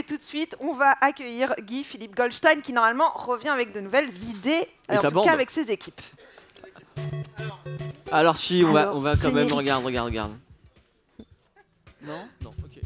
Et tout de suite, on va accueillir Guy-Philippe Goldstein qui normalement revient avec de nouvelles idées, en tout cas avec ses équipes. Alors si, on va quand même, regarde. Non, ok.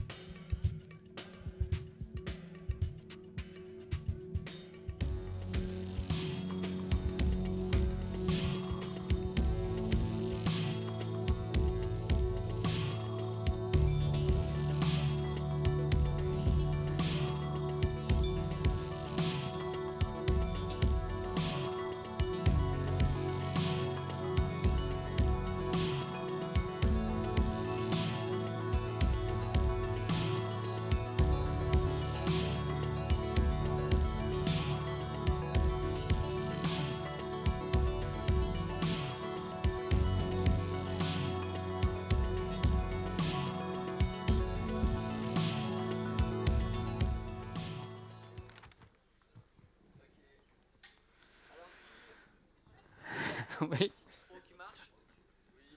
Oui.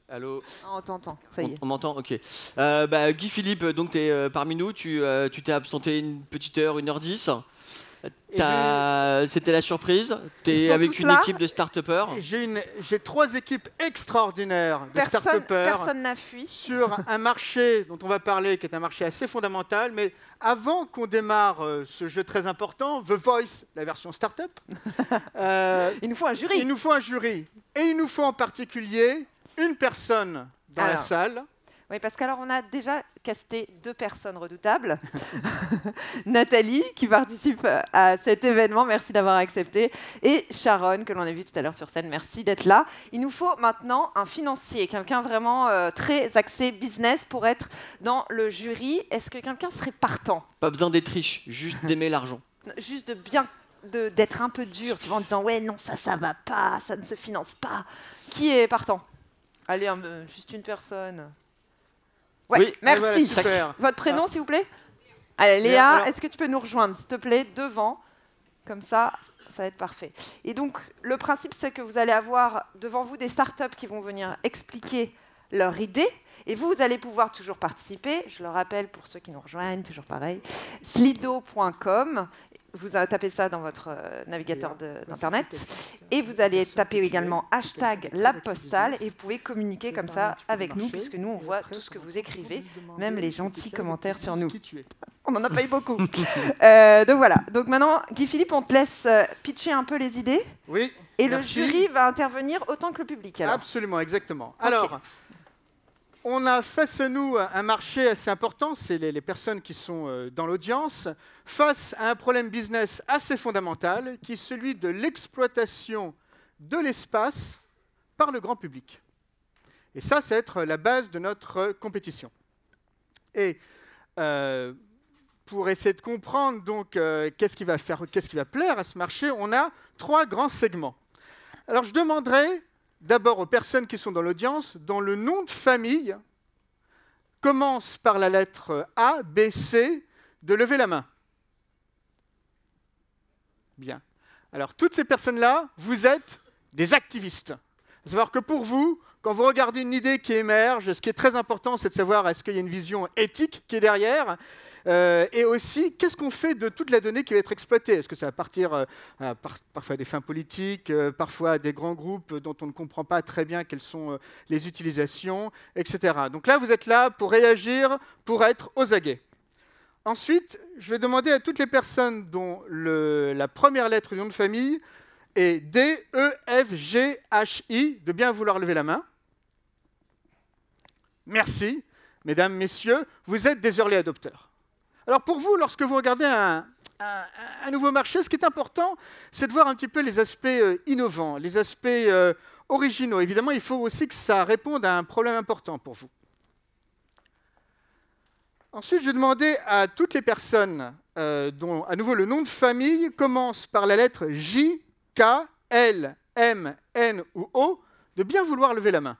Allô. On t'entend, ça y est. On m'entend, ok. Guy-Philippe, donc tu es parmi nous, tu t'es absenté une petite heure, 1h10. C'était la surprise. Tu es avec une équipe de start-upers. J'ai 3 équipes extraordinaires de start-upers. Personne n'a fui. Sur un marché dont on va parler, qui est un marché assez fondamental. Mais avant qu'on démarre ce jeu très important, The Voice, la version start-up, il nous faut un jury. Il nous faut un jury. Et il nous faut en particulier une personne dans la salle. Oui, parce qu'alors on a déjà casté 2 personnes redoutables. Nathalie, qui participe à cet événement, merci d'avoir accepté. Et Sharon, que l'on a vu tout à l'heure sur scène, merci d'être là. Il nous faut maintenant un financier, quelqu'un vraiment très axé business pour être dans le jury. Est-ce que quelqu'un serait partant? Pas besoin d'être riche, juste d'aimer l'argent. Juste d'être un peu dur, tu vois, en disant « ouais, non, ça va pas, ça ne se finance pas ». Qui est partant? Allez, juste une personne. Ouais, oui, merci. Voilà, votre prénom, s'il vous plaît? Allez, Léa, est-ce que tu peux nous rejoindre, s'il te plaît, devant? Comme ça va être parfait. Et donc, le principe, c'est que vous allez avoir devant vous des startups qui vont venir expliquer leur idée. Et vous allez pouvoir toujours participer. Je le rappelle pour ceux qui nous rejoignent, toujours pareil. Slido.com. Vous tapez ça dans votre navigateur d'Internet. Et vous allez taper également hashtag la postale. Et vous pouvez communiquer comme ça avec nous, puisque nous, on voit tout ce que vous écrivez, même les gentils commentaires sur nous. On n'en a pas eu beaucoup. Donc voilà. Donc maintenant, Guy-Philippe, on te laisse pitcher un peu les idées. Oui. Et le jury va intervenir autant que le public. Alors. Absolument, exactement. Alors, on a face à nous un marché assez important, c'est les personnes qui sont dans l'audience, face à un problème business assez fondamental, qui est celui de l'exploitation de l'espace par le grand public. Et ça va être la base de notre compétition. Et pour essayer de comprendre donc qu'est-ce qui va plaire à ce marché, on a 3 grands segments. Alors je demanderai d'abord aux personnes qui sont dans l'audience, dont le nom de famille commence par la lettre A, B, C, de lever la main. Bien. Alors, toutes ces personnes-là, vous êtes des activistes. À savoir que pour vous, quand vous regardez une idée qui émerge, ce qui est très important, c'est de savoir est-ce qu'il y a une vision éthique qui est derrière. Et aussi, qu'est-ce qu'on fait de toute la donnée qui va être exploitée? Est-ce que ça va partir parfois à des fins politiques, parfois à des grands groupes dont on ne comprend pas très bien quelles sont les utilisations, etc. Donc là, vous êtes là pour réagir, pour être aux aguets. Ensuite, je vais demander à toutes les personnes dont la première lettre du nom de famille est D, E, F, G, H, I, de bien vouloir lever la main. Merci. Mesdames, messieurs, vous êtes des early adopters. Alors pour vous, lorsque vous regardez un nouveau marché, ce qui est important, c'est de voir un petit peu les aspects innovants, les aspects originaux. Évidemment, il faut aussi que ça réponde à un problème important pour vous. Ensuite, je vais demander à toutes les personnes dont, à nouveau, le nom de famille commence par la lettre J, K, L, M, N ou O, de bien vouloir lever la main.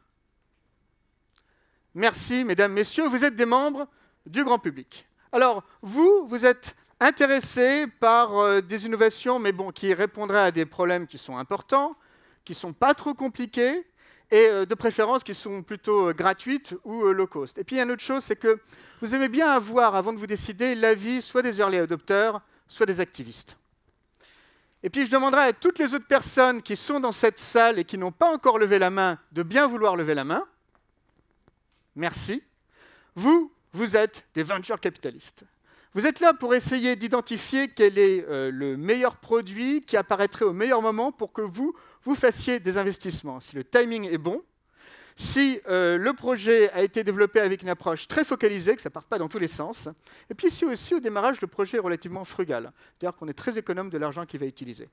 Merci, mesdames, messieurs, vous êtes des membres du grand public. Alors, vous êtes intéressés par des innovations, mais bon, qui répondraient à des problèmes qui sont importants, qui ne sont pas trop compliqués, et de préférence qui sont plutôt gratuites ou low cost. Et puis il y a une autre chose, c'est que vous aimez bien avoir, avant de vous décider, l'avis soit des early adopters, soit des activistes. Et puis je demanderai à toutes les autres personnes qui sont dans cette salle et qui n'ont pas encore levé la main, de bien vouloir lever la main. Merci. Vous êtes des venture capitalistes. Vous êtes là pour essayer d'identifier quel est le meilleur produit qui apparaîtrait au meilleur moment pour que vous fassiez des investissements. Si le timing est bon, si le projet a été développé avec une approche très focalisée, que ça ne parte pas dans tous les sens, et puis si aussi au démarrage, le projet est relativement frugal, c'est-à-dire qu'on est très économe de l'argent qu'il va utiliser.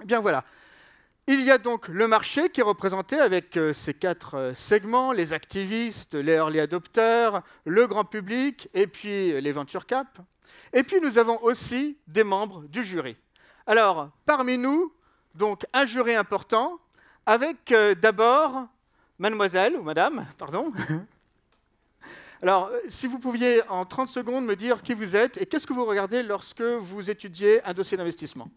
Eh bien voilà. Il y a donc le marché qui est représenté avec ces 4 segments, les activistes, les early adopters, le grand public et puis les venture cap. Et puis nous avons aussi des membres du jury. Alors, parmi nous, donc un jury important, avec d'abord mademoiselle, ou madame, pardon. Alors, si vous pouviez en 30 secondes me dire qui vous êtes et qu'est-ce que vous regardez lorsque vous étudiez un dossier d'investissement.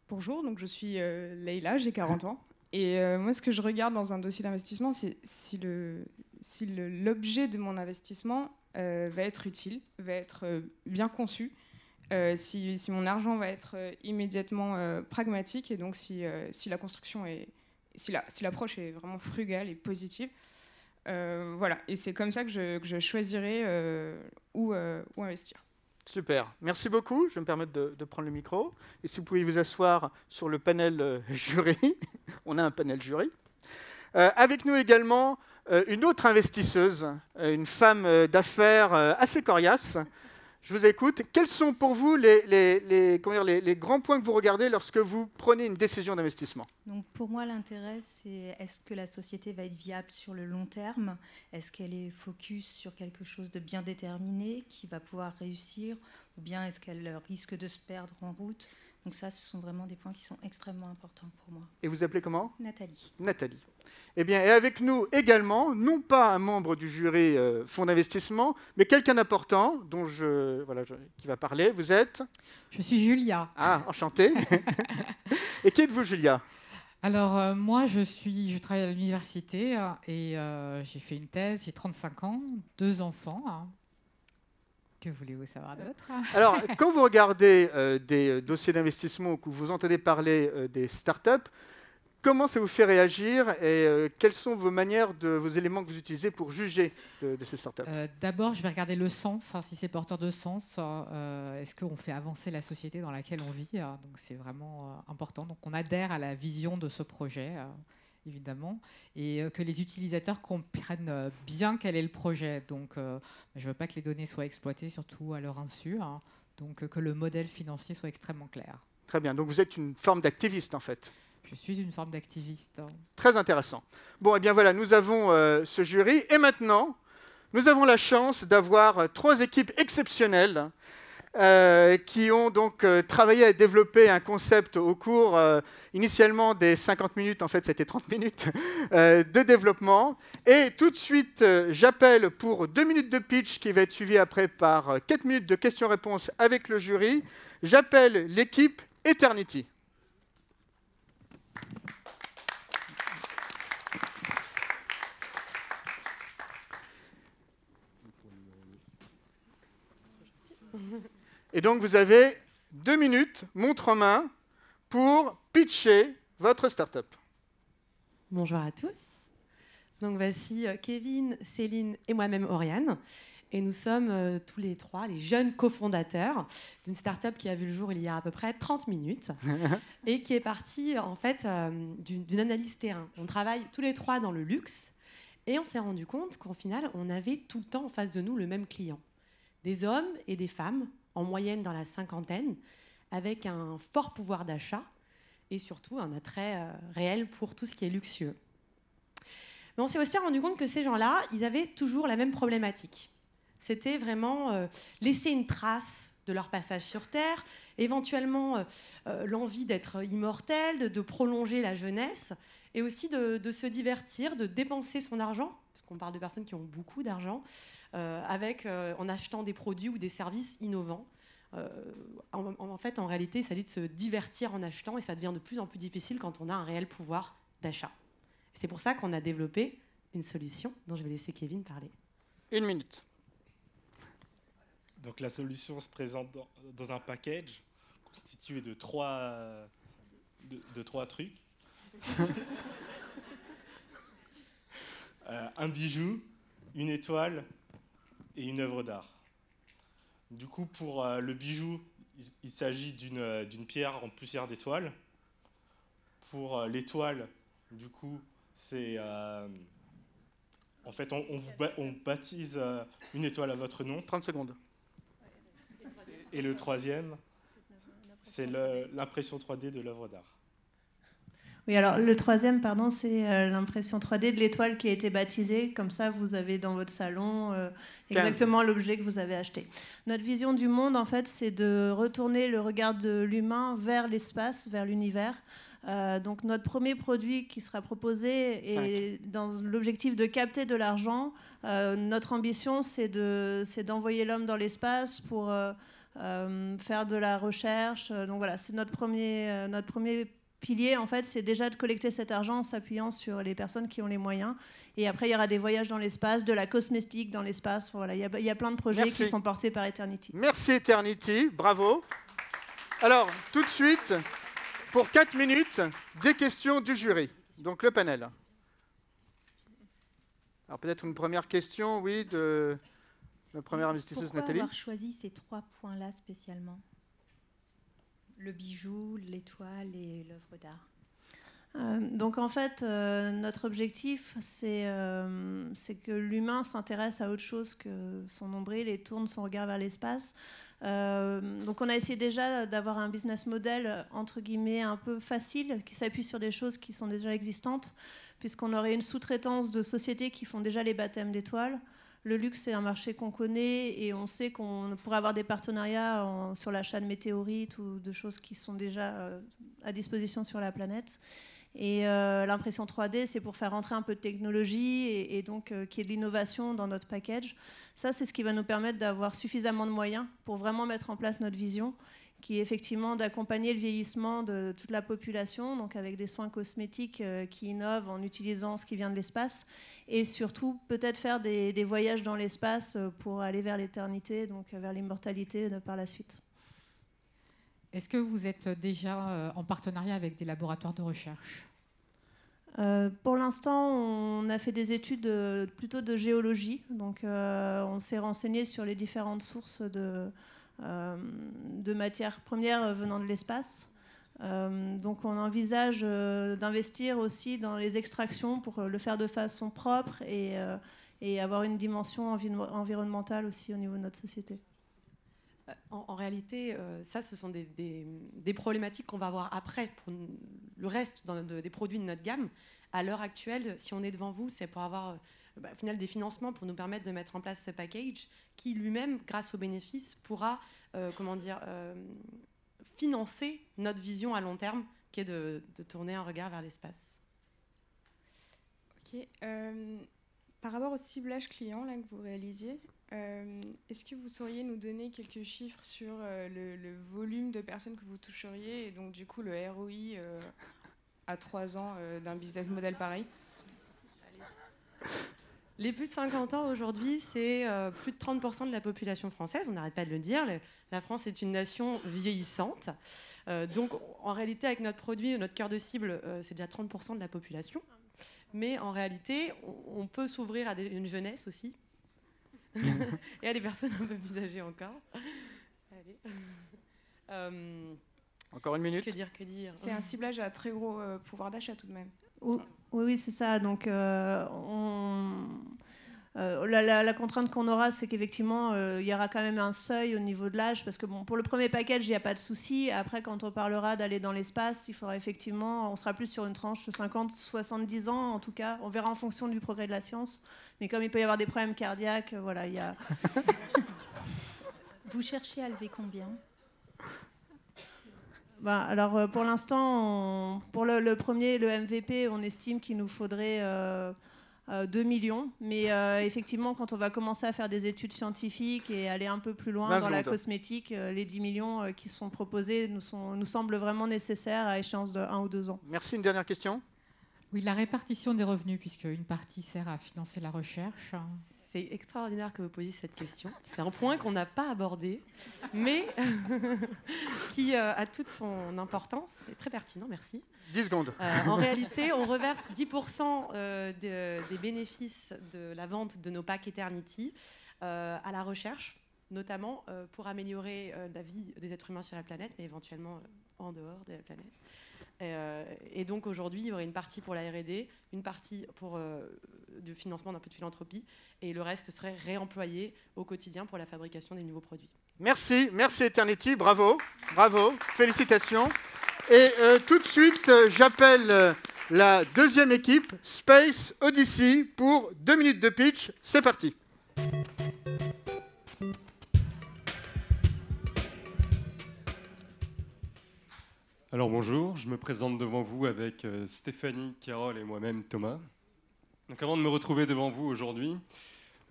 Bonjour, donc je suis Leïla, j'ai 40 ans. Et moi, ce que je regarde dans un dossier d'investissement, c'est si l'objet de mon investissement va être utile, va être bien conçu, si mon argent va être immédiatement pragmatique, et donc si la construction est... Si l'approche est vraiment frugale et positive. Voilà, et c'est comme ça que je choisirai où investir. Super, merci beaucoup. Je vais me permettre de prendre le micro. Et si vous pouvez vous asseoir sur le panel jury, on a un panel jury. Avec nous également une autre investisseuse, une femme d'affaires assez coriace. Je vous écoute. Quels sont pour vous les grands points que vous regardez lorsque vous prenez une décision d'investissement? Donc pour moi, l'intérêt, c'est est-ce que la société va être viable sur le long terme? Est-ce qu'elle est focus sur quelque chose de bien déterminé qui va pouvoir réussir? Ou bien est-ce qu'elle risque de se perdre en route? Donc ça, ce sont vraiment des points qui sont extrêmement importants pour moi. Et vous appelez comment? Nathalie. Nathalie. Eh bien, et avec nous également, non pas un membre du jury fonds d'investissement, mais quelqu'un d'important qui va parler. Vous êtes? Je suis Julia. Ah, enchantée. Et qui êtes-vous, Julia? Alors, moi, je travaille à l'université et j'ai fait une thèse, j'ai 35 ans, 2 enfants. Que voulez-vous savoir d'autre? Alors, quand vous regardez des dossiers d'investissement ou que vous entendez parler des startups, comment ça vous fait réagir et quelles sont vos éléments que vous utilisez pour juger de ces startups? D'abord, je vais regarder le sens, si c'est porteur de sens. Est-ce qu'on fait avancer la société dans laquelle on vit? Donc, c'est vraiment important. Donc, on adhère à la vision de ce projet, évidemment, et que les utilisateurs comprennent bien quel est le projet. Donc, je ne veux pas que les données soient exploitées, surtout à leur insu. Donc, que le modèle financier soit extrêmement clair. Très bien. Donc, vous êtes une forme d'activiste, en fait. Je suis une forme d'activiste. Très intéressant. Bon, et bien voilà, nous avons ce jury. Et maintenant, nous avons la chance d'avoir 3 équipes exceptionnelles qui ont donc travaillé à développer un concept au cours, initialement des 50 minutes, en fait c'était 30 minutes, de développement. Et tout de suite, j'appelle pour 2 minutes de pitch qui va être suivi après par 4 minutes de questions-réponses avec le jury. J'appelle l'équipe Eternity. Et donc, vous avez 2 minutes, montre en main, pour pitcher votre start-up. Bonjour à tous. Donc, voici Kevin, Céline et moi-même, Oriane. Et nous sommes tous les 3 les jeunes cofondateurs d'une start-up qui a vu le jour il y a à peu près 30 minutes et qui est partie, en fait, d'une analyse terrain. On travaille tous les 3 dans le luxe et on s'est rendu compte qu'au final, on avait tout le temps en face de nous le même client. Des hommes et des femmes, en moyenne dans la cinquantaine, avec un fort pouvoir d'achat et surtout un attrait réel pour tout ce qui est luxueux. Mais on s'est aussi rendu compte que ces gens-là, ils avaient toujours la même problématique. C'était vraiment laisser une trace de leur passage sur Terre, éventuellement l'envie d'être immortel, de prolonger la jeunesse, et aussi de se divertir, de dépenser son argent, parce qu'on parle de personnes qui ont beaucoup d'argent, en achetant des produits ou des services innovants. En réalité, il s'agit de se divertir en achetant, et ça devient de plus en plus difficile quand on a un réel pouvoir d'achat. C'est pour ça qu'on a développé une solution dont je vais laisser Kevin parler. 1 minute. Donc la solution se présente dans un package constitué de trois trucs. Un bijou, une étoile et une œuvre d'art. Du coup, pour le bijou, il s'agit d'une pierre en poussière d'étoile. Pour l'étoile, du coup, c'est... en fait, on baptise une étoile à votre nom. 30 secondes. Et le troisième, c'est l'impression 3D de l'œuvre d'art. Oui, alors le troisième, pardon, c'est l'impression 3D de l'étoile qui a été baptisée. Comme ça, vous avez dans votre salon exactement l'objet que vous avez acheté. Notre vision du monde, en fait, c'est de retourner le regard de l'humain vers l'espace, vers l'univers. Donc notre premier produit qui sera proposé est dans l'objectif de capter de l'argent. Notre ambition, c'est d'envoyer l'homme dans l'espace pour faire de la recherche. Donc voilà, c'est notre premier pilier, en fait, c'est déjà de collecter cet argent en s'appuyant sur les personnes qui ont les moyens. Et après, il y aura des voyages dans l'espace, de la cosmétique dans l'espace. Voilà, il y a plein de projets qui sont portés par Eternity. Merci Eternity, bravo. Alors, tout de suite, pour 4 minutes, des questions du jury. Donc le panel. Alors peut-être une première question, oui, de la première investisseuse Nathalie. Pourquoi avoir choisi ces 3 points-là spécialement ? Le bijou, l'étoile et l'œuvre d'art. Donc en fait, notre objectif, c'est que l'humain s'intéresse à autre chose que son nombril et tourne son regard vers l'espace. Donc on a essayé déjà d'avoir un business model entre guillemets un peu facile, qui s'appuie sur des choses qui sont déjà existantes, puisqu'on aurait une sous-traitance de sociétés qui font déjà les baptêmes d'étoiles. Le luxe, c'est un marché qu'on connaît et on sait qu'on pourrait avoir des partenariats sur l'achat de météorites ou de choses qui sont déjà à disposition sur la planète. Et l'impression 3D, c'est pour faire rentrer un peu de technologie et donc qu'il y ait de l'innovation dans notre package. Ça, c'est ce qui va nous permettre d'avoir suffisamment de moyens pour vraiment mettre en place notre vision, qui est effectivement d'accompagner le vieillissement de toute la population, donc avec des soins cosmétiques qui innovent en utilisant ce qui vient de l'espace, et surtout peut-être faire des voyages dans l'espace pour aller vers l'éternité, donc vers l'immortalité par la suite. Est-ce que vous êtes déjà en partenariat avec des laboratoires de recherche ? Pour l'instant, on a fait des études plutôt de géologie, donc on s'est renseigné sur les différentes sources de matières premières venant de l'espace. Donc on envisage d'investir aussi dans les extractions pour le faire de façon propre et avoir une dimension environnementale aussi au niveau de notre société. En réalité, ça, ce sont des problématiques qu'on va avoir après pour le reste des produits de notre gamme. À l'heure actuelle, si on est devant vous, c'est pour avoir au final des financements pour nous permettre de mettre en place ce package qui lui-même, grâce aux bénéfices, pourra financer notre vision à long terme, qui est de tourner un regard vers l'espace. Ok. Par rapport au ciblage client là, que vous réalisiez, est-ce que vous sauriez nous donner quelques chiffres sur le volume de personnes que vous toucheriez et donc du coup le ROI à 3 ans d'un business model pareil ? Les plus de 50 ans aujourd'hui, c'est plus de 30% de la population française. On n'arrête pas de le dire. La France est une nation vieillissante. Donc en réalité, avec notre produit, notre cœur de cible, c'est déjà 30% de la population. Mais en réalité, on peut s'ouvrir à une jeunesse aussi. Et à des personnes un peu plus âgées encore. Allez. Encore 1 minute. Que dire C'est un ciblage à très gros pouvoir d'achat tout de même. Oui, c'est ça. Donc, la contrainte qu'on aura, c'est qu'effectivement, il y aura quand même un seuil au niveau de l'âge, parce que bon, pour le premier package, il n'y a pas de souci. Après, quand on parlera d'aller dans l'espace, il faudra effectivement, on sera plus sur une tranche de 50-70 ans, en tout cas. On verra en fonction du progrès de la science. Mais comme il peut y avoir des problèmes cardiaques, voilà, il y a... Vous cherchez à lever combien ? Alors, pour l'instant, pour le premier, le MVP, on estime qu'il nous faudrait 2 millions. Mais effectivement, quand on va commencer à faire des études scientifiques et aller un peu plus loin dans la cosmétique, les 10 millions qui sont proposés nous semblent vraiment nécessaires à échéance de 1 ou 2 ans. Merci. Une dernière question ? Oui, la répartition des revenus, puisque une partie sert à financer la recherche. C'est extraordinaire que vous posiez cette question. C'est un point qu'on n'a pas abordé, mais qui a toute son importance. C'est très pertinent, merci. 10 secondes. En réalité, on reverse 10% des bénéfices de la vente de nos packs Eternity à la recherche, notamment pour améliorer la vie des êtres humains sur la planète, mais éventuellement en dehors de la planète. Et donc aujourd'hui, il y aurait une partie pour la R&D, une partie pour du financement d'un peu de philanthropie, et le reste serait réemployé au quotidien pour la fabrication des nouveaux produits. Merci, merci Eternity, bravo, bravo, félicitations. Et tout de suite, j'appelle la deuxième équipe, Space Odyssey, pour 2 minutes de pitch. C'est parti. Alors bonjour, je me présente devant vous avec Stéphanie, Carole et moi-même Thomas. Donc avant de me retrouver devant vous aujourd'hui,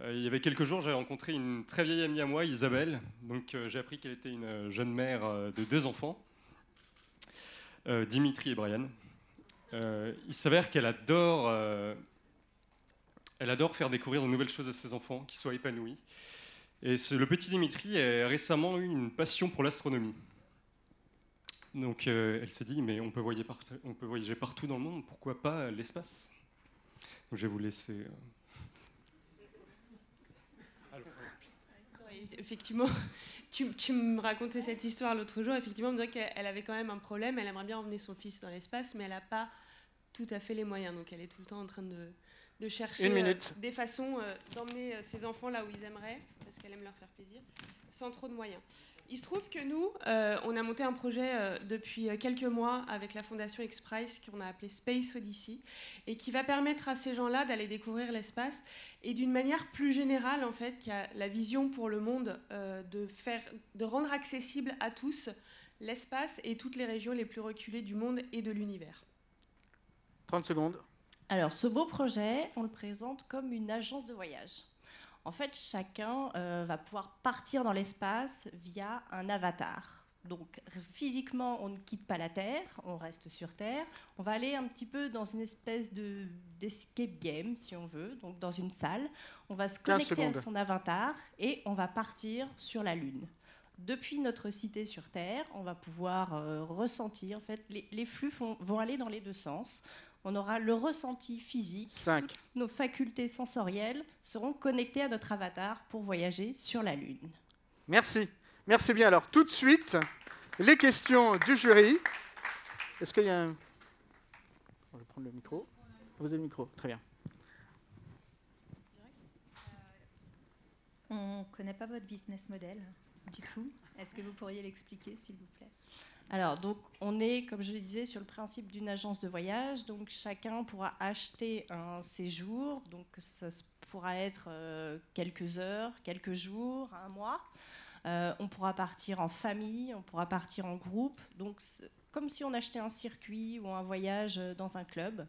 il y avait quelques jours, j'avais rencontré une très vieille amie à moi, Isabelle. Donc j'ai appris qu'elle était une jeune mère de 2 enfants, Dimitri et Brian. Il s'avère qu'elle adore faire découvrir de nouvelles choses à ses enfants, qu'ils soient épanouis. Et le petit Dimitri a récemment eu une passion pour l'astronomie. Donc elle s'est dit, mais on peut voyager partout dans le monde, pourquoi pas l'espace? Donc je vais vous laisser... Effectivement, tu me racontais cette histoire l'autre jour. Effectivement, on me disait qu'elle avait quand même un problème. Elle aimerait bien emmener son fils dans l'espace, mais elle n'a pas tout à fait les moyens. Donc elle est tout le temps en train de chercher des façons d'emmener ses enfants là où ils aimeraient, parce qu'elle aime leur faire plaisir, sans trop de moyens. Il se trouve que nous, on a monté un projet depuis quelques mois avec la fondation X-Prize qu'on a appelé Space Odyssey et qui va permettre à ces gens-là d'aller découvrir l'espace et d'une manière plus générale, en fait, qui a la vision pour le monde de rendre accessible à tous l'espace et toutes les régions les plus reculées du monde et de l'univers. 30 secondes. Alors, ce beau projet, on le présente comme une agence de voyage. En fait, chacun va pouvoir partir dans l'espace via un avatar. Donc, physiquement, on ne quitte pas la Terre, on reste sur Terre. On va aller un petit peu dans une espèce d'escape game, si on veut, donc dans une salle. On va se connecter à son avatar et on va partir sur la Lune. Depuis notre cité sur Terre, on va pouvoir ressentir. En fait, les flux vont aller dans les 2 sens. On aura le ressenti physique. 5. Toutes nos facultés sensorielles seront connectées à notre avatar pour voyager sur la Lune. Merci. Merci bien. Alors, tout de suite, les questions du jury. Est-ce qu'il y a un... Je vais prendre le micro. Vous avez le micro. Très bien. On ne connaît pas votre business model du tout. Est-ce que vous pourriez l'expliquer, s'il vous plaît ? Alors, donc, on est, comme je le disais, sur le principe d'une agence de voyage. Donc, chacun pourra acheter un séjour. Donc, ça pourra être quelques heures, quelques jours, un mois. On pourra partir en famille, on pourra partir en groupe. Donc, comme si on achetait un circuit ou un voyage dans un club.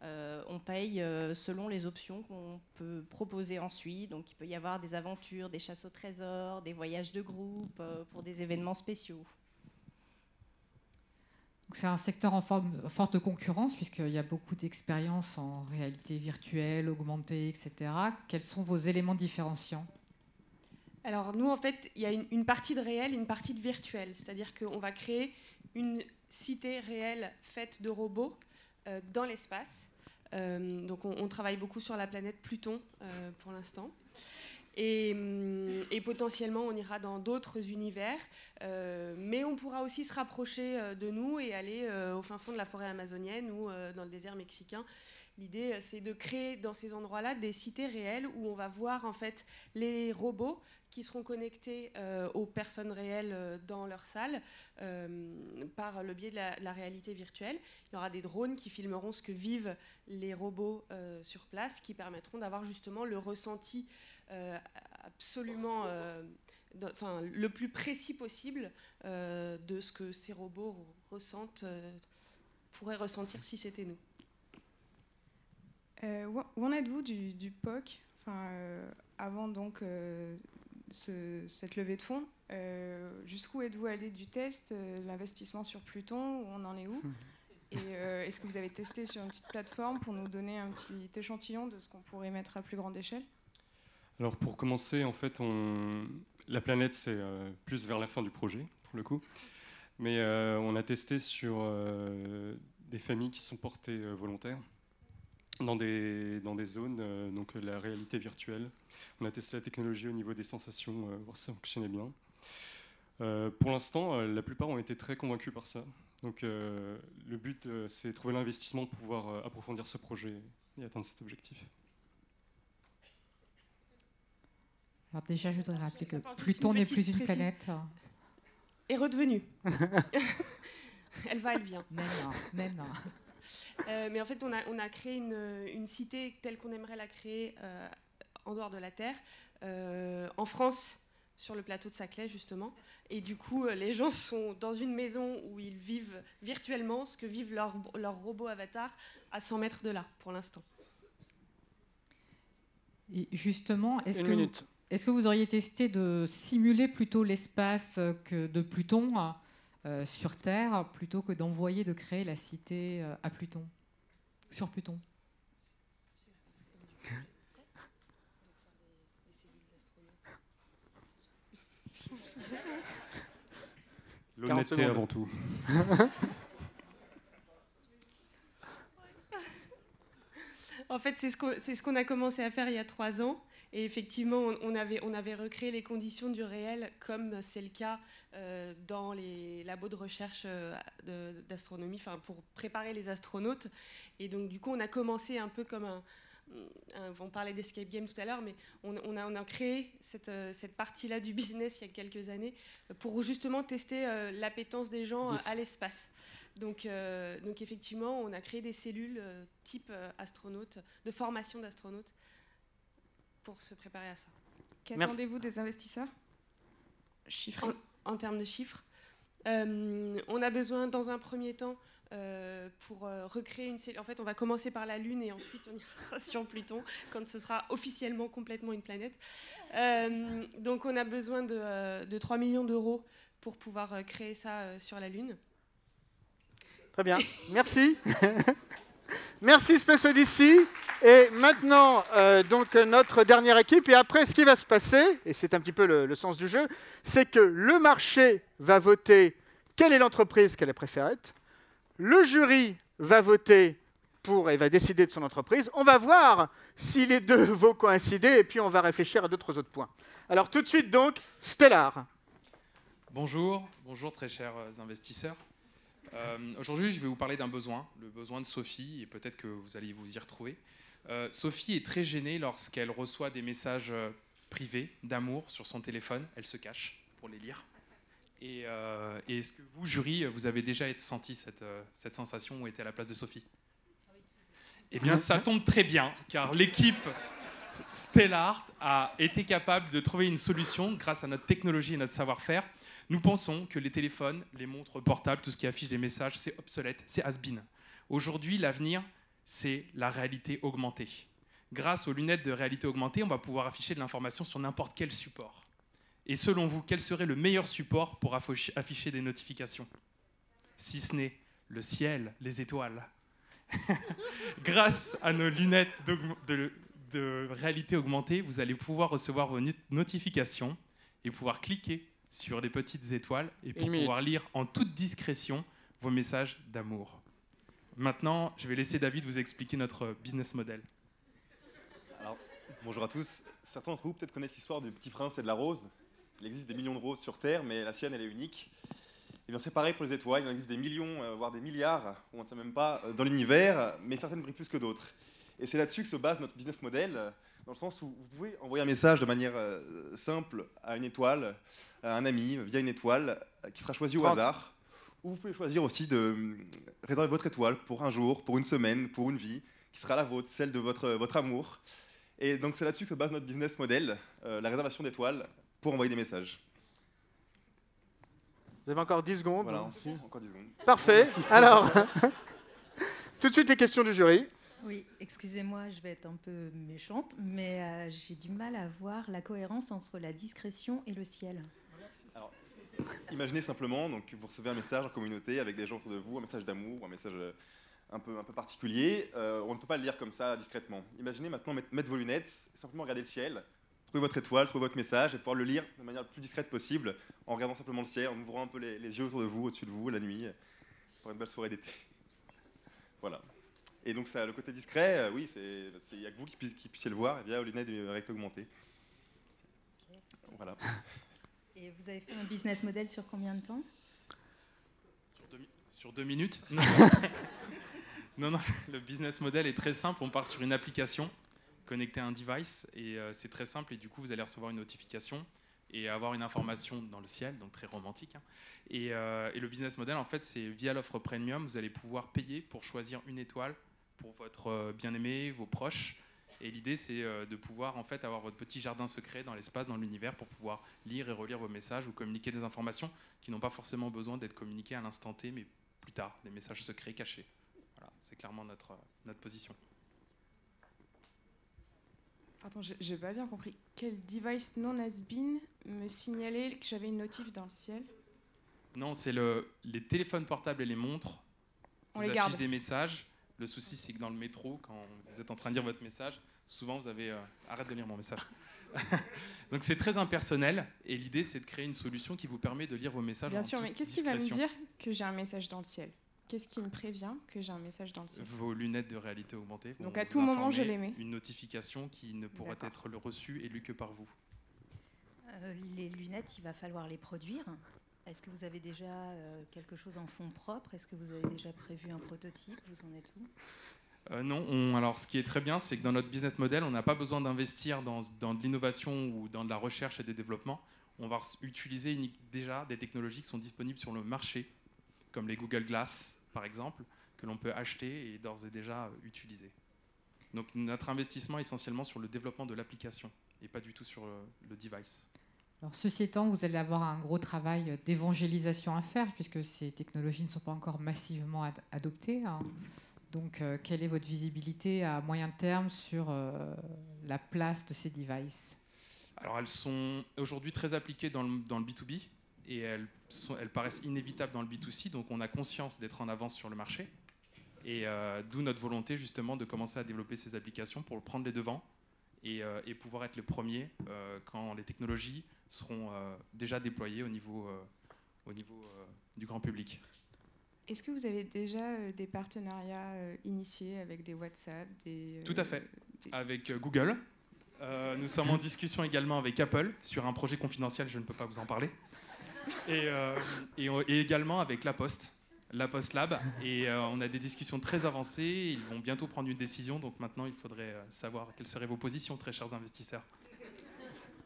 On paye selon les options qu'on peut proposer ensuite. Donc, il peut y avoir des aventures, des chasses au trésor, des voyages de groupe pour des événements spéciaux. C'est un secteur en forte concurrence, puisqu'il y a beaucoup d'expériences en réalité virtuelle, augmentée, etc. Quels sont vos éléments différenciants? Alors nous, en fait, il y a une partie de réel et une partie de virtuel. C'est-à-dire qu'on va créer une cité réelle faite de robots dans l'espace. Donc on travaille beaucoup sur la planète Pluton pour l'instant. Et potentiellement, on ira dans d'autres univers. Mais on pourra aussi se rapprocher de nous et aller au fin fond de la forêt amazonienne ou dans le désert mexicain. L'idée, c'est de créer dans ces endroits-là des cités réelles où on va voir en fait les robots qui seront connectés aux personnes réelles dans leur salle par le biais de la réalité virtuelle. Il y aura des drones qui filmeront ce que vivent les robots sur place, qui permettront d'avoir justement le ressenti absolument le plus précis possible de ce que ces robots pourraient ressentir si c'était nous. Où en êtes-vous du POC avant donc cette levée de fonds, jusqu'où êtes-vous allé du test, l'investissement sur Pluton, où on en est où? Et est-ce que vous avez testé sur une petite plateforme pour nous donner un petit échantillon de ce qu'on pourrait mettre à plus grande échelle? Alors pour commencer, en fait, la planète, c'est plus vers la fin du projet, pour le coup. Mais on a testé sur des familles qui sont portées volontaires dans des zones, donc la réalité virtuelle. On a testé la technologie au niveau des sensations, voir si ça fonctionnait bien. Pour l'instant, la plupart ont été très convaincus par ça. Donc le but, c'est de trouver l'investissement pour pouvoir approfondir ce projet et atteindre cet objectif. Alors déjà, je voudrais rappeler que Pluton n'est plus une planète. Est redevenue. Elle va, elle vient. Mais non. Mais en fait, on a créé une cité telle qu'on aimerait la créer en dehors de la Terre, en France, sur le plateau de Saclay, justement. Et du coup, les gens sont dans une maison où ils vivent virtuellement ce que vivent leurs robots avatars à 100 mètres de là, pour l'instant. Et justement, est-ce que vous auriez testé de simuler plutôt l'espace de Pluton sur Terre, plutôt que d'envoyer, de créer la cité à Pluton, sur Pluton? L'honnêteté avant tout. En fait, c'est ce qu'on a commencé à faire il y a 3 ans. Et effectivement, on avait recréé les conditions du réel, comme c'est le cas dans les labos de recherche d'astronomie, pour préparer les astronautes. Et donc, du coup, on a commencé un peu comme on parlait d'escape game tout à l'heure, mais on a créé cette partie-là du business il y a quelques années pour justement tester l'appétence des gens à l'espace. Donc effectivement, on a créé des cellules type astronaute, de formation d'astronautes, pour se préparer à ça. Qu'attendez-vous des investisseurs chiffrés? En termes de chiffres, on a besoin, dans un premier temps, pour recréer une cellule. En fait, on va commencer par la Lune et ensuite on ira sur Pluton quand ce sera officiellement complètement une planète. Donc on a besoin de 3 millions d'euros pour pouvoir créer ça sur la Lune. Très bien, merci. Merci Space Odyssey. Et maintenant, donc notre dernière équipe. Et après, ce qui va se passer, et c'est un petit peu le sens du jeu, c'est que le marché va voter quelle est l'entreprise qu'elle préfère être. Le jury va voter pour et va décider de son entreprise. On va voir si les deux vont coïncider et puis on va réfléchir à d'autres autres points. Alors tout de suite donc, Stellar. Bonjour très chers investisseurs. Aujourd'hui, je vais vous parler d'un besoin, le besoin de Sophie, et peut-être que vous allez vous y retrouver. Sophie est très gênée lorsqu'elle reçoit des messages privés d'amour sur son téléphone. Elle se cache pour les lire. Et est-ce que vous, jury, vous avez déjà senti cette sensation ou été à la place de Sophie? Eh bien, ça tombe très bien, car l'équipe Stellar a été capable de trouver une solution grâce à notre technologie et notre savoir-faire. Nous pensons que les téléphones, les montres portables, tout ce qui affiche des messages, c'est obsolète, c'est has-been. Aujourd'hui, l'avenir, c'est la réalité augmentée. Grâce aux lunettes de réalité augmentée, on va pouvoir afficher de l'information sur n'importe quel support. Et selon vous, quel serait le meilleur support pour afficher des notifications? Si ce n'est le ciel, les étoiles. Grâce à nos lunettes de réalité augmentée, vous allez pouvoir recevoir vos notifications et pouvoir cliquer sur les petites étoiles et pour pouvoir lire en toute discrétion vos messages d'amour. Maintenant, je vais laisser David vous expliquer notre business model. Alors, bonjour à tous. Certains d'entre vous peut-être connaissent l'histoire du Petit Prince et de la Rose. Il existe des millions de roses sur Terre, mais la sienne, elle est unique. Et bien, c'est pareil pour les étoiles. Il en existe des millions, voire des milliards, on ne sait même pas, dans l'univers, mais certaines brillent plus que d'autres. Et c'est là-dessus que se base notre business model, dans le sens où vous pouvez envoyer un message de manière simple à une étoile, à un ami, via une étoile, qui sera choisie au hasard. Ou vous pouvez choisir aussi de réserver votre étoile pour un jour, pour une semaine, pour une vie, qui sera la vôtre, celle de votre amour. Et donc c'est là-dessus que se base notre business model, la réservation d'étoiles pour envoyer des messages. Vous avez encore 10 secondes. Voilà, encore 10 secondes. Parfait. Alors, tout de suite les questions du jury. Oui, excusez-moi, je vais être un peu méchante, mais j'ai du mal à voir la cohérence entre la discrétion et le ciel. Alors, Imaginez simplement, donc vous recevez un message en communauté avec des gens autour de vous, un message d'amour, un message un peu particulier. On ne peut pas le lire comme ça discrètement. Imaginez maintenant mettre vos lunettes, simplement regarder le ciel, trouver votre étoile, trouver votre message et pouvoir le lire de manière la plus discrète possible en regardant simplement le ciel, en ouvrant un peu les yeux autour de vous, au-dessus de vous, la nuit, pour une belle soirée d'été. Voilà. Et donc ça, le côté discret, oui, il n'y a que vous qui puissiez le voir via aux lunettes de réalité augmentée. Voilà. Et vous avez fait un business model sur combien de temps? Sur 2 minutes. Non, le business model est très simple. On part sur une application connectée à un device et c'est très simple. Et du coup, vous allez recevoir une notification et avoir une information dans le ciel, donc très romantique. Hein. Et le business model, en fait, c'est via l'offre premium, vous allez pouvoir payer pour choisir une étoile pour votre bien-aimé, vos proches. Et l'idée, c'est de pouvoir en fait avoir votre petit jardin secret dans l'espace, dans l'univers, pour pouvoir lire et relire vos messages ou communiquer des informations qui n'ont pas forcément besoin d'être communiquées à l'instant T, mais plus tard, des messages secrets cachés. Voilà, c'est clairement notre position. Attends, j'ai pas bien compris. Quel device non has-been me signalait que j'avais une notif dans le ciel? Non, c'est les téléphones portables et les montres. On vous les affichent garde. des messages. Le souci, c'est que dans le métro, quand vous êtes en train de lire votre message, souvent vous avez arrête de lire mon message. Donc c'est très impersonnel et l'idée, c'est de créer une solution qui vous permet de lire vos messages. Bien en sûr, toute mais qu'est-ce qui va me discrétion. dire que j'ai un message dans le ciel? Qu'est-ce qui me prévient que j'ai un message dans le ciel? Vos lunettes de réalité augmentée. Donc vont à vous tout moment, je informer les mets. Une notification qui ne pourra D'accord. être reçue et lue que par vous. Les lunettes, il va falloir les produire. Est-ce que vous avez déjà quelque chose en fonds propres? Est-ce que vous avez déjà prévu un prototype? Vous en êtes où? Non, alors ce qui est très bien, c'est que dans notre business model, on n'a pas besoin d'investir dans de l'innovation ou dans de la recherche et des développements. On va utiliser déjà des technologies qui sont disponibles sur le marché, comme les Google Glass, par exemple, que l'on peut acheter et d'ores et déjà utiliser. Donc notre investissement est essentiellement sur le développement de l'application et pas du tout sur le device. Alors, ceci étant, vous allez avoir un gros travail d'évangélisation à faire, puisque ces technologies ne sont pas encore massivement adoptées. Hein. Donc, quelle est votre visibilité à moyen terme sur la place de ces devices? Alors, elles sont aujourd'hui très appliquées dans le B2B et elles paraissent inévitables dans le B2C. Donc, on a conscience d'être en avance sur le marché. Et d'où notre volonté, justement, de commencer à développer ces applications pour prendre les devants et pouvoir être les premiers quand les technologies seront déjà déployées au niveau du grand public. Est-ce que vous avez déjà des partenariats initiés avec des WhatsApp, Tout à fait. Avec Google. Nous sommes en discussion également avec Apple sur un projet confidentiel, je ne peux pas vous en parler. Et également avec La Poste Lab. Et on a des discussions très avancées. Ils vont bientôt prendre une décision. Donc maintenant, il faudrait savoir quelles seraient vos positions, très chers investisseurs.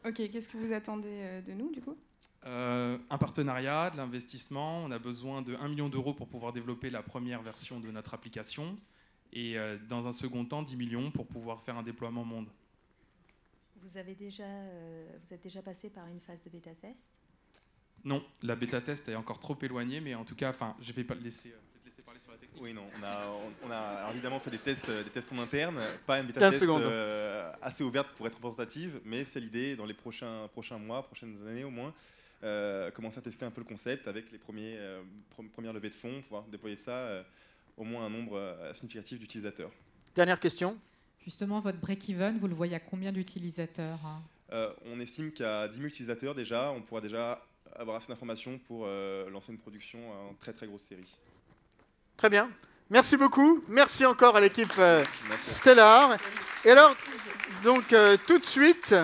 Ok, qu'est-ce que vous attendez de nous, du coup? Un partenariat, de l'investissement. On a besoin de 1 million d'euros pour pouvoir développer la première version de notre application. Et dans un second temps, 10 millions pour pouvoir faire un déploiement monde. Vous êtes déjà passé par une phase de bêta-test? Non, la bêta-test est encore trop éloignée, mais en tout cas, je ne vais pas te laisser parler sur la technique. Oui, non, on a alors évidemment fait des tests en interne, pas une bêta-test assez ouverte pour être représentative, mais c'est l'idée, dans les prochains mois, prochaines années au moins, commencer à tester un peu le concept avec les premières levées de fonds, pouvoir déployer ça au moins un nombre significatif d'utilisateurs. Dernière question. Justement, votre break-even, vous le voyez à combien d'utilisateurs? On estime qu'à 10 000 utilisateurs déjà, on pourra déjà avoir assez d'informations pour lancer une production en très très grosse série. Très bien. Merci beaucoup. Merci encore à l'équipe Stellar. Et alors, donc tout de suite,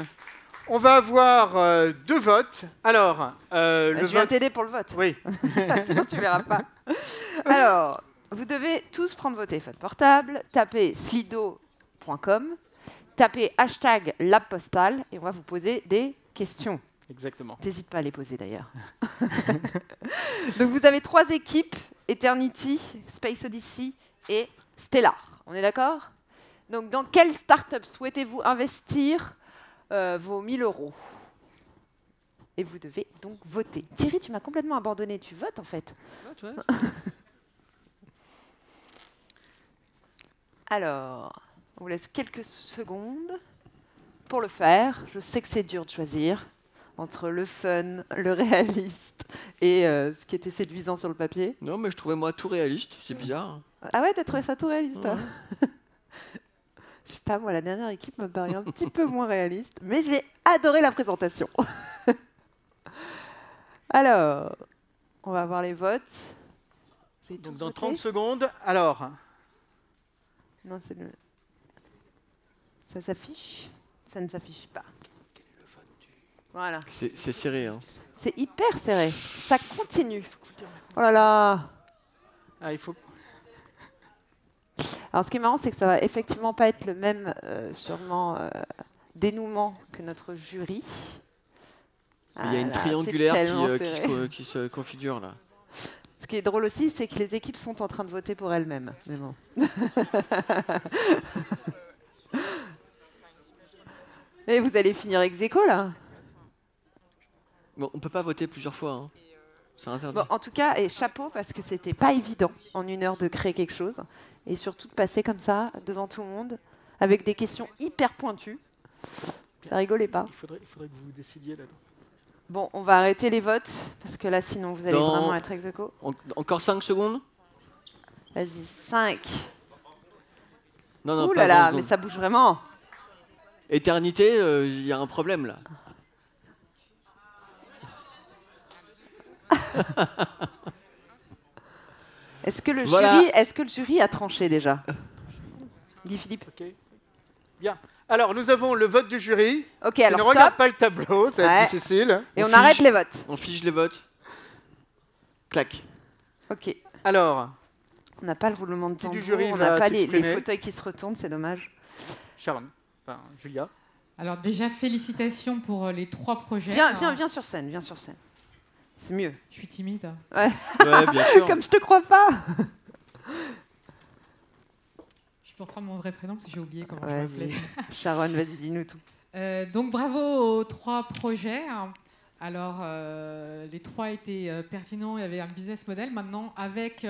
on va avoir 2 votes. Alors, je viens t'aider pour le vote. Oui. Sinon, tu ne verras pas. Alors, vous devez tous prendre vos téléphones portables, taper slido.com, taper #labpostal et on va vous poser des questions. Exactement. N'hésite pas à les poser d'ailleurs. Donc vous avez 3 équipes, Eternity, Space Odyssey et Stellar. On est d'accord? Donc dans quelle start-up souhaitez-vous investir vos 1 000 euros? Et vous devez donc voter. Thierry, tu m'as complètement abandonné. Tu votes en fait. Alors, on vous laisse quelques secondes pour le faire. Je sais que c'est dur de choisir. entre le fun, le réaliste et ce qui était séduisant sur le papier. Non, mais je trouvais moi tout réaliste, c'est bizarre. Ah ouais, t'as trouvé ça tout réaliste Ouais. toi. Je sais pas, moi, la dernière équipe me paraît un petit peu moins réaliste, mais j'ai adoré la présentation. Alors, on va voir les votes. Vous avez tous Donc dans voté 30 secondes, alors, Non, c'est le... Ça s'affiche? Ça ne s'affiche pas. Voilà. C'est serré. Hein. C'est hyper serré. Ça continue. Oh là là. ah, il faut... Alors, ce qui est marrant, c'est que ça va effectivement pas être le même, sûrement, dénouement que notre jury. Il y a une Ah là, triangulaire c'est tellement serré. qui se configure là. Ce qui est drôle aussi, c'est que les équipes sont en train de voter pour elles-mêmes. Mais bon. Et vous allez finir ex aequo, là. Bon, on peut pas voter plusieurs fois. Hein. C'est interdit. Bon, en tout cas, et chapeau, parce que c'était pas évident en 1 heure de créer quelque chose. Et surtout de passer comme ça, devant tout le monde, avec des questions hyper pointues. Ça rigolait pas. Il faudrait que vous décidiez là. Bon, on va arrêter les votes, parce que là, sinon, vous allez vraiment être ex aequo. Encore 5 secondes. Vas-y, 5. Non, Ouh pas là là, 20 mais secondes. ça bouge vraiment. Éternité, il y a un problème là. Est-ce que Voilà. le jury a tranché déjà? Guy Philippe. Ok. Bien. Alors, nous avons le vote du jury. Ok, qui alors ne stop. regarde pas le tableau, ça va Ouais. être difficile. Et on arrête les votes. On fige les votes. Clac. Ok. Alors, On n'a pas le roulement de Qui du tambour, jury on va n'a pas les s'exprimer fauteuils qui se retournent, c'est dommage. Sharon, enfin, Julia. Alors déjà, félicitations pour les 3 projets. Viens sur scène, viens sur scène. C'est mieux. Je suis timide. Ouais. Ouais, bien sûr. Comme je te crois pas. Je peux reprendre mon vrai prénom parce que j'ai oublié comment je Vas-y. m'appelais. Sharon, vas-y, dis-nous tout. Donc bravo aux 3 projets. Alors les 3 étaient pertinents, il y avait un business model. Maintenant avec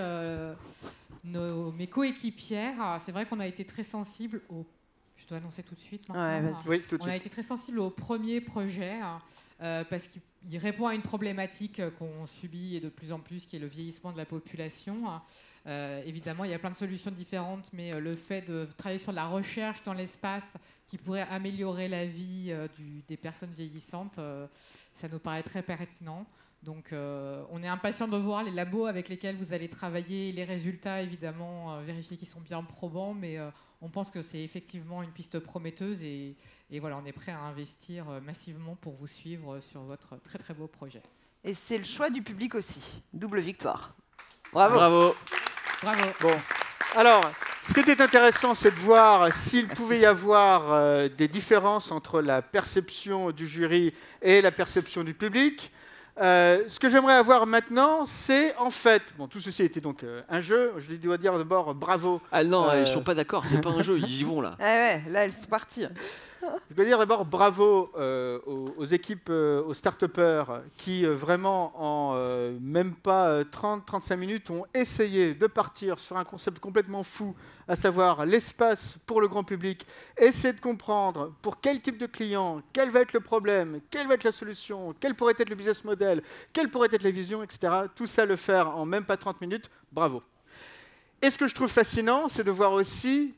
mes coéquipières, c'est vrai qu'on a été très sensibles au... Je dois annoncer tout de suite maintenant. Ouais, vas-y. Oui, tout de On a suite. été très sensibles au premier projet parce qu'il répond à une problématique qu'on subit et de plus en plus, qui est le vieillissement de la population. Évidemment, il y a plein de solutions différentes, mais le fait de travailler sur la recherche dans l'espace qui pourrait améliorer la vie des personnes vieillissantes, ça nous paraît très pertinent. Donc on est impatient de voir les labos avec lesquels vous allez travailler, les résultats évidemment, vérifier qu'ils sont bien probants, mais on pense que c'est effectivement une piste prometteuse et voilà, on est prêt à investir massivement pour vous suivre sur votre très très beau projet. Et c'est le choix du public aussi. Double victoire. Bravo. Bravo. Bravo. Bon. Alors, ce qui était intéressant, c'est de voir s'il pouvait y avoir des différences entre la perception du jury et la perception du public. Ce que j'aimerais avoir maintenant, c'est en fait... Bon, tout ceci était donc un jeu. Je dois dire d'abord bravo. Ah non, ils sont pas d'accord, c'est pas un jeu, ils y vont là. Ouais, là, elles sont parties. Je dois dire d'abord bravo aux équipes, aux start-upers qui vraiment en même pas 30-35 minutes ont essayé de partir sur un concept complètement fou, à savoir l'espace pour le grand public, essayer de comprendre pour quel type de client, quel va être le problème, quelle va être la solution, quel pourrait être le business model, quelles pourraient être les visions, etc. Tout ça le faire en même pas 30 minutes, bravo. Et ce que je trouve fascinant, c'est de voir aussi,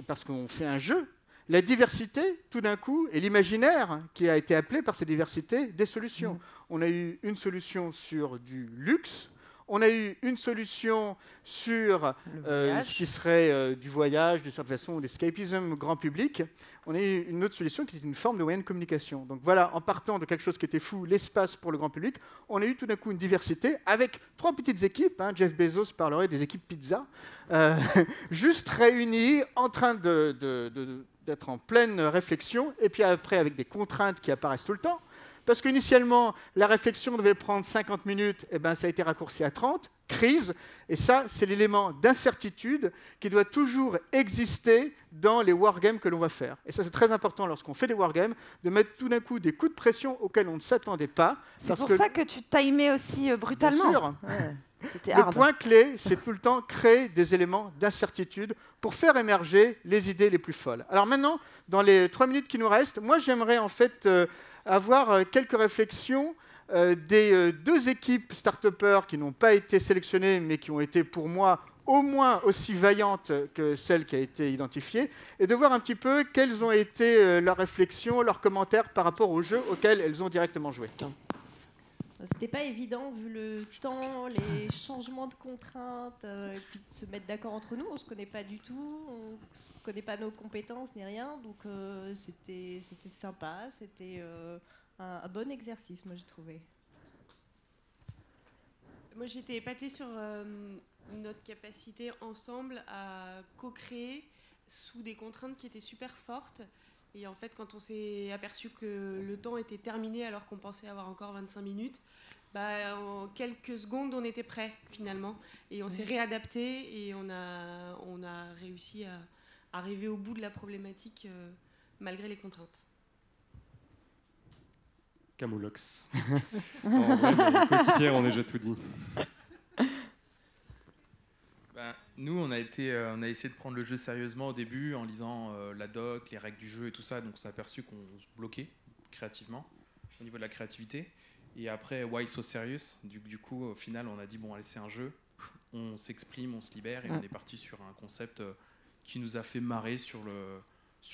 parce qu'on fait un jeu, la diversité, tout d'un coup, et l'imaginaire qui a été appelé par ces diversités, des solutions. On a eu une solution sur du luxe, on a eu une solution sur ce qui serait du voyage, de certaine façon, l'escapism grand public. On a eu une autre solution qui est une forme de moyen de communication. Donc voilà, en partant de quelque chose qui était fou, l'espace pour le grand public, on a eu tout d'un coup une diversité avec 3 petites équipes. Jeff Bezos parlerait des équipes pizza, juste réunies, en train d'être en pleine réflexion, et puis après avec des contraintes qui apparaissent tout le temps. Parce qu'initialement, la réflexion devait prendre 50 minutes, et ben ça a été raccourci à 30, crise, et ça, c'est l'élément d'incertitude qui doit toujours exister dans les wargames que l'on va faire. Et ça, c'est très important lorsqu'on fait des wargames, de mettre tout d'un coup des coups de pression auxquels on ne s'attendait pas. C'est pour ça que tu timais aussi brutalement. Bien sûr. Ouais, le point clé, c'est tout le temps créer des éléments d'incertitude pour faire émerger les idées les plus folles. Alors maintenant, dans les 3 minutes qui nous restent, moi, j'aimerais en fait... avoir quelques réflexions des deux équipes start-upers qui n'ont pas été sélectionnées, mais qui ont été pour moi au moins aussi vaillantes que celle qui a été identifiée, et de voir un petit peu quelles ont été leurs réflexions, leurs commentaires par rapport aux jeux auxquels elles ont directement joué. C'était pas évident vu le temps, les changements de contraintes, et puis de se mettre d'accord entre nous. On se connaît pas du tout, on ne connaît pas nos compétences ni rien, donc c'était sympa, c'était un bon exercice, moi j'ai trouvé. Moi j'étais épatée sur notre capacité ensemble à co-créer sous des contraintes qui étaient super fortes. Et en fait, quand on s'est aperçu que le temps était terminé alors qu'on pensait avoir encore 25 minutes, en quelques secondes, on était prêt finalement. Et on s'est réadapté et on a réussi à arriver au bout de la problématique malgré les contraintes. Camoulox. En vrai, coéquipière, on a déjà tout dit. Nous, on a essayé de prendre le jeu sérieusement au début en lisant la doc, les règles du jeu et tout ça. Donc, on s'est aperçu qu'on se bloquait créativement au niveau de la créativité. Et après, why so serious ? Du coup, au final, on a dit bon, allez, c'est un jeu. On s'exprime, on se libère et on est parti sur un concept qui nous a fait marrer sur le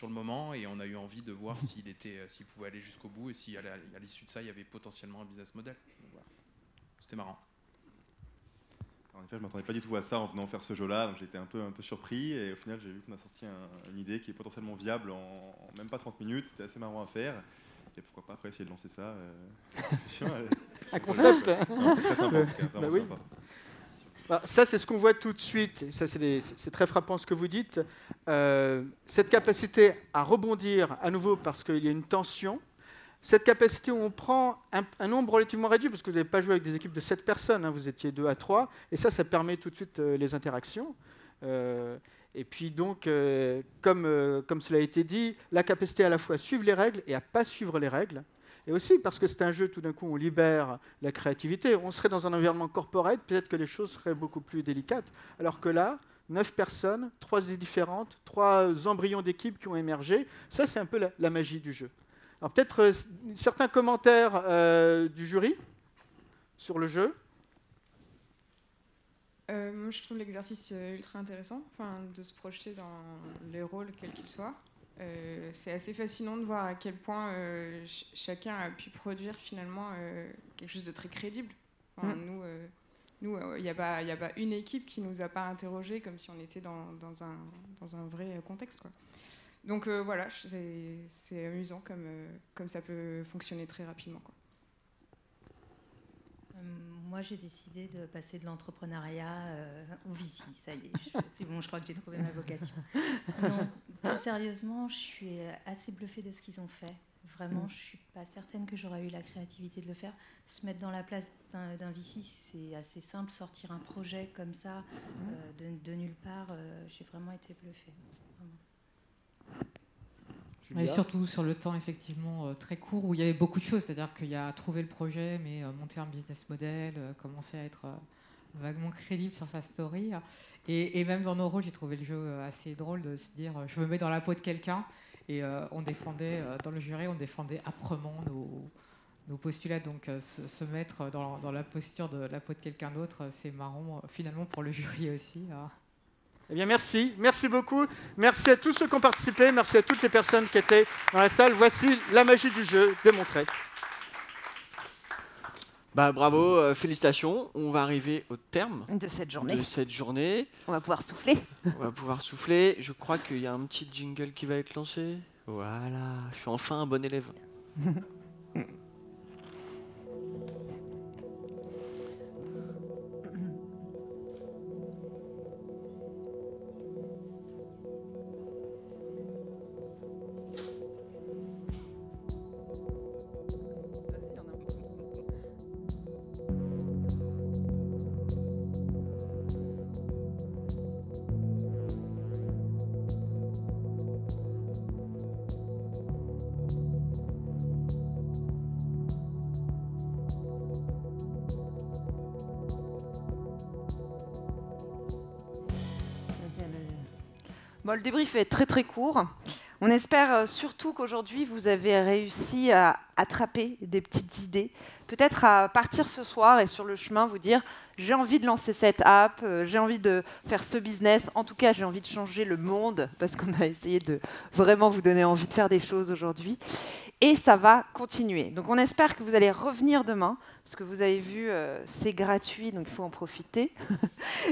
moment. Et on a eu envie de voir s'il pouvait aller jusqu'au bout et si à l'issue de ça, il y avait potentiellement un business model. Donc, voilà. C'était marrant. En effet, je ne m'attendais pas du tout à ça en venant faire ce jeu-là, donc j'ai été un peu surpris. Et au final, j'ai vu qu'on a sorti une idée qui est potentiellement viable en même pas 30 minutes. C'était assez marrant à faire. Et pourquoi pas après essayer de lancer ça Un concept. Non, c'est très sympa, en tout cas, vraiment oui. sympa. Alors, ça, c'est ce qu'on voit tout de suite. Et ça, c'est très frappant ce que vous dites. Cette capacité à rebondir à nouveau parce qu'il y a une tension. Cette capacité où on prend un nombre relativement réduit, parce que vous n'avez pas joué avec des équipes de 7 personnes, hein, vous étiez 2 à 3, et ça permet tout de suite les interactions. Et puis donc, comme cela a été dit, la capacité à la fois à suivre les règles et à ne pas suivre les règles. Et aussi parce que c'est un jeu, tout d'un coup, on libère la créativité. On serait dans un environnement corporate, peut-être que les choses seraient beaucoup plus délicates. Alors que là, 9 personnes, 3 idées différentes, 3 embryons d'équipes qui ont émergé, ça c'est un peu la magie du jeu. Alors peut-être certains commentaires du jury sur le jeu. Moi, je trouve l'exercice ultra intéressant, de se projeter dans les rôles, quels qu'ils soient. C'est assez fascinant de voir à quel point chacun a pu produire finalement quelque chose de très crédible. Nous, il n'y a pas une équipe qui ne nous a pas interrogés comme si on était dans un vrai contexte, quoi. Donc voilà, c'est amusant comme ça peut fonctionner très rapidement, quoi. Moi, j'ai décidé de passer de l'entrepreneuriat au VC, ça y est, c'est bon, je crois que j'ai trouvé ma vocation. Non, plus sérieusement, je suis assez bluffée de ce qu'ils ont fait. Vraiment, je ne suis pas certaine que j'aurais eu la créativité de le faire. Se mettre dans la place d'un VC, c'est assez simple. Sortir un projet comme ça, de nulle part, j'ai vraiment été bluffée. Et surtout sur le temps effectivement très court où il y avait beaucoup de choses, c'est-à-dire qu'il y a trouvé le projet, mais monter un business model, commencer à être vaguement crédible sur sa story. Et même dans nos rôles, j'ai trouvé le jeu assez drôle de se dire je me mets dans la peau de quelqu'un et on défendait, dans le jury, on défendait âprement nos postulats. Donc se mettre dans la posture de la peau de quelqu'un d'autre, c'est marrant finalement pour le jury aussi. Eh bien, merci beaucoup. Merci à tous ceux qui ont participé. Merci à toutes les personnes qui étaient dans la salle. Voici la magie du jeu démontrée. Bravo, félicitations. On va arriver au terme de cette journée. On va pouvoir souffler. Je crois qu'il y a un petit jingle qui va être lancé. Voilà, je suis enfin un bon élève. Le débrief est très très court. On espère surtout qu'aujourd'hui, vous avez réussi à attraper des petites idées, peut-être à partir ce soir et sur le chemin vous dire j'ai envie de lancer cette app, j'ai envie de faire ce business, en tout cas j'ai envie de changer le monde, parce qu'on a essayé de vraiment vous donner envie de faire des choses aujourd'hui. Et ça va continuer. Donc on espère que vous allez revenir demain, parce que vous avez vu, c'est gratuit, donc il faut en profiter.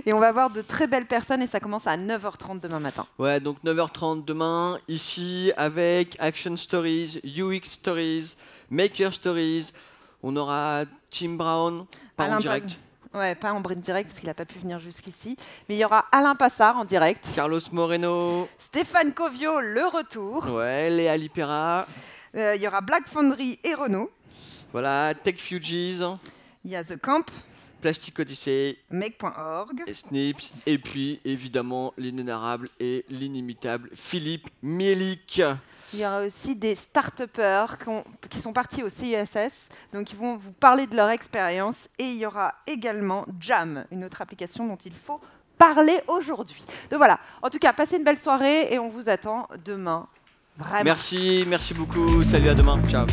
Et on va avoir de très belles personnes, et ça commence à 9h30 demain matin. Ouais, donc 9h30 demain, ici, avec Action Stories, UX Stories, Maker Stories. On aura Tim Brown, pas Alain en direct. Ouais, pas en direct, parce qu'il n'a pas pu venir jusqu'ici. Mais il y aura Alain Passard en direct. Carlos Moreno. Stéphane Covio, le retour. Ouais, Léa Lipera. Il y aura Black Foundry et Renault. Voilà, Tech Fugees. Il y a The Camp. Plastic Odyssey. Make.org. Et Snips. Et puis, évidemment, l'inénarrable et l'inimitable Philippe Mielik. Il y aura aussi des start-upers qui sont partis au CISS, donc ils vont vous parler de leur expérience. Et il y aura également Jam, une autre application dont il faut parler aujourd'hui. Donc voilà, en tout cas, passez une belle soirée et on vous attend demain. Vraiment. Merci beaucoup. Salut, à demain. Ciao.